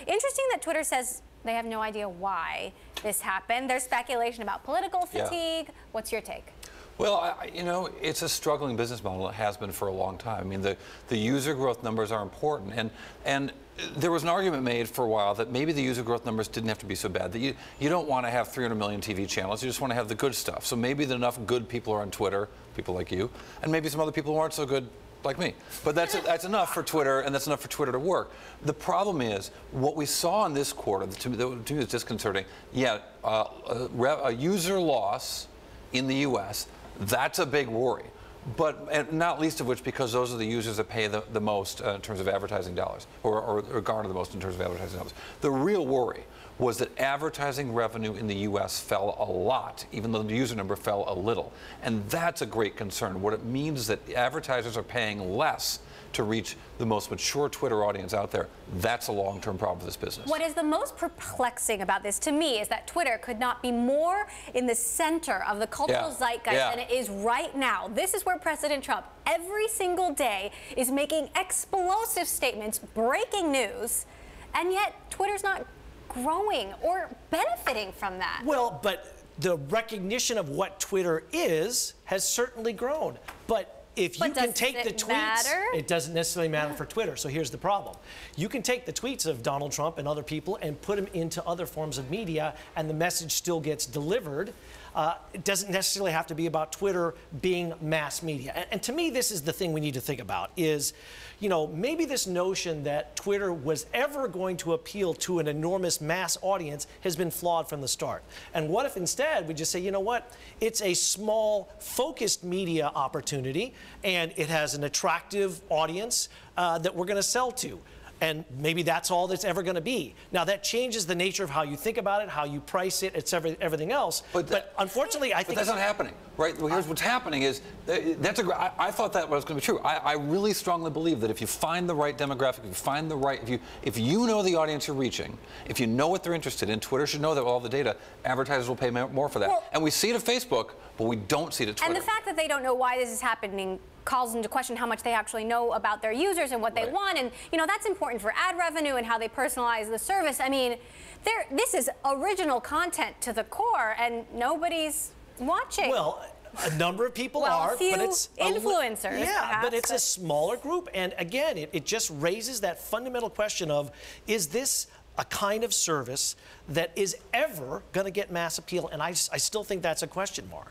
Interesting that Twitter says they have no idea why this happened. There's speculation about political fatigue. Yeah. What's your take? Well, it's a struggling business model. It has been for a long time. I mean, the user growth numbers are important, and there was an argument made for a while that maybe the user growth numbers didn't have to be so bad. That you don't want to have 300 million TV channels. You just want to have the good stuff. So maybe enough good people are on Twitter, people like you, and maybe some other people who aren't so good, like me. But that's enough for Twitter, and that's enough for Twitter to work. The problem is, what we saw in this quarter, to me is disconcerting. Yeah, a user loss in the U.S., that's a big worry. But and not least of which because those are the users that pay the most in terms of advertising dollars, or garner the most in terms of advertising dollars. The real worry was that advertising revenue in the U.S. fell a lot, even though the user number fell a little. And that's a great concern. What it means is that advertisers are paying less to reach the most mature Twitter audience out there. That's a long-term problem for this business. What is the most perplexing about this to me is that Twitter could not be more in the center of the cultural zeitgeist than it is right now. This is where President Trump every single day is making explosive statements, breaking news, and yet Twitter's not growing or benefiting from that. Well, but the recognition of what Twitter is has certainly grown. But if you can take the tweets, it doesn't necessarily matter for Twitter. So here's the problem. You can take the tweets of Donald Trump and other people and put them into other forms of media, and the message still gets delivered. It doesn't necessarily have to be about Twitter being mass media. And to me, this is the thing we need to think about is, maybe this notion that Twitter was ever going to appeal to an enormous mass audience has been flawed from the start. And what if instead we just say, you know what, it's a small, focused media opportunity, and it has an attractive audience that we're going to sell to. And maybe that's all that's ever going to be. Now, that changes the nature of how you think about it, how you price it, it's everything else. But unfortunately, I think that's not happening, right? Well, here's what's happening is I thought that was going to be true. I really strongly believe that if you find the right demographic, if you find the right, if you know the audience you're reaching, if you know what they're interested in, Twitter should know that with all the data, advertisers will pay more for that. Well, and we see it at Facebook, but we don't see it at Twitter. And the fact that they don't know why this is happening calls into question how much they actually know about their users and what they want. And, that's important for ad revenue and how they personalize the service. I mean, this is original content to the core, and nobody's watching. Well, a number of people are, but it's influencers. But it's a smaller group. And again, it just raises that fundamental question of, is this a kind of service that is ever going to get mass appeal? And I still think that's a question mark.